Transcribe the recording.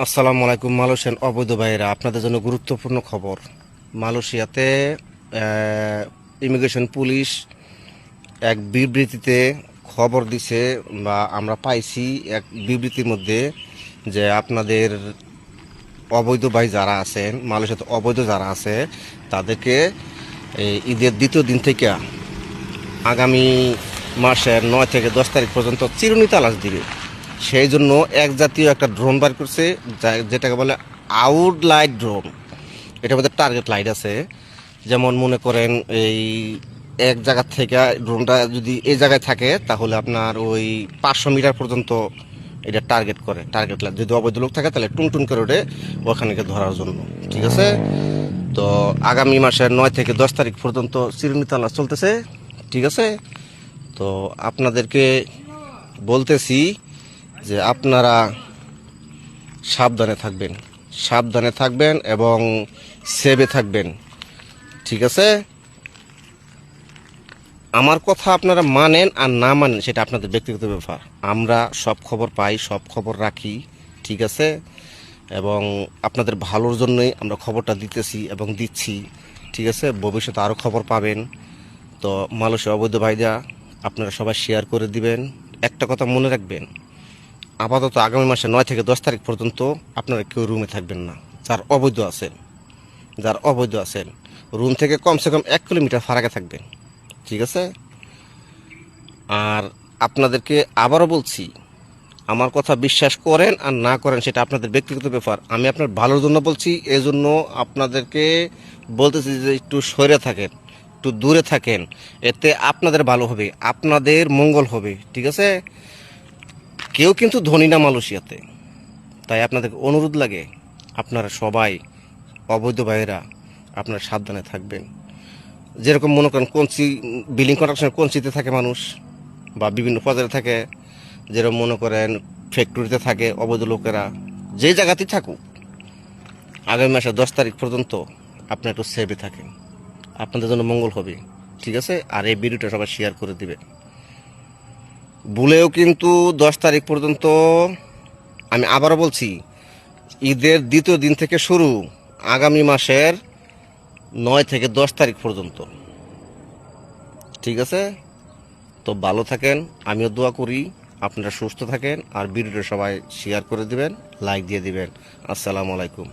আসসালামু আলাইকুম। মালয়েশিয়ান অবৈধ ভাইয়েরা, আপনাদের জন্য গুরুত্বপূর্ণ খবর। মালয়েশিয়াতে ইমিগ্রেশন পুলিশ এক বিবৃতিতে খবর দিছে, বা আমরা পাইছি এক বিবৃতির মধ্যে, যে আপনাদের অবৈধ ভাই যারা আছেন, মালয়েশিয়াতে অবৈধ যারা আছে, তাদেরকে এই ঈদের দ্বিতীয় দিন থেকে আগামী মাসের 9 থেকে 10 তারিখ পর্যন্ত চিরুনি তালাশ দিবে। সেই জন্য এক জাতীয় একটা ড্রোন বার করছে, যেটাকে বলে আউটলাইট ড্রোন। এটার মধ্যে টার্গেট লাইট আছে। যেমন মনে করেন, এই এক জায়গা থেকে ড্রোনটা যদি এই জায়গায় থাকে, তাহলে আপনার ওই 500 মিটার পর্যন্ত এটা টার্গেট করে। টার্গেট লাইট যদি অবৈধ লোক থাকে, তাহলে টুন করে ওঠে ওখানে ধরার জন্য। ঠিক আছে? তো আগামী মাসের 9 থেকে 10 তারিখ পর্যন্ত চিরুনি তালাশ চলতেছে। ঠিক আছে? তো আপনাদেরকে বলতেছি যে আপনারা সাবধানে থাকবেন এবং সেভে থাকবেন। ঠিক আছে? আমার কথা আপনারা মানেন আর না মানেন, সেটা আপনাদের ব্যক্তিগত ব্যাপার। আমরা সব খবর পাই, সব খবর রাখি। ঠিক আছে? এবং আপনাদের ভালোর জন্যই আমরা খবরটা দিতেছি এবং দিচ্ছি। ঠিক আছে? ভবিষ্যতে আরও খবর পাবেন। তো মালয়েশিয়া অবৈধ ভাইরা, আপনারা সবাই শেয়ার করে দিবেন। একটা কথা মনে রাখবেন, আপাতত আগামী মাসে 9 থেকে 10 তারিখ পর্যন্ত আপনারা কেউ রুমে থাকবেন না, যার অবৈধ আছেন রুম থেকে কমসে কম 1 কিলোমিটার ফারাকে থাকবেন। ঠিক আছে? আর আপনাদেরকে আবারও বলছি, আমার কথা বিশ্বাস করেন আর না করেন সেটা আপনাদের ব্যক্তিগত ব্যাপার। আমি আপনার ভালোর জন্য বলছি, এজন্য আপনাদেরকে বলতেছি যে একটু সরে থাকেন, একটু দূরে থাকেন। এতে আপনাদের ভালো হবে, আপনাদের মঙ্গল হবে। ঠিক আছে? কেউ কিন্তু ধনী না মালয়েশিয়াতে। তাই আপনাদের অনুরোধ লাগে, আপনারা সবাই অবৈধ ভাইয়েরা আপনারা সাবধানে থাকবেন। যেরকম মনে করেন কোঞ্চি, বিল্ডিং কন্ট্রাকশনের কোঞ্চিতে থাকে মানুষ, বা বিভিন্ন পর্যায়ে থাকে, যেরকম মনে করেন ফ্যাক্টরিতে থাকে অবৈধ লোকেরা, যে জায়গাতেই থাকুক, আগামী মাসের 10 তারিখ পর্যন্ত আপনি একটু সেভে থাকেন, আপনাদের জন্য মঙ্গল হবে। ঠিক আছে? আর এই ভিডিওটা সবাই শেয়ার করে দিবেন। ভুলেও কিন্তু 10 তারিখ পর্যন্ত, আমি আবারও বলছি, ঈদের দ্বিতীয় দিন থেকে শুরু, আগামী মাসের 9 থেকে 10 তারিখ পর্যন্ত। ঠিক আছে? তো ভালো থাকেন, আমিও দোয়া করি আপনারা সুস্থ থাকেন। আর ভিডিওটা সবাই শেয়ার করে দিবেন, লাইক দিয়ে দিবেন। আসসালামু আলাইকুম।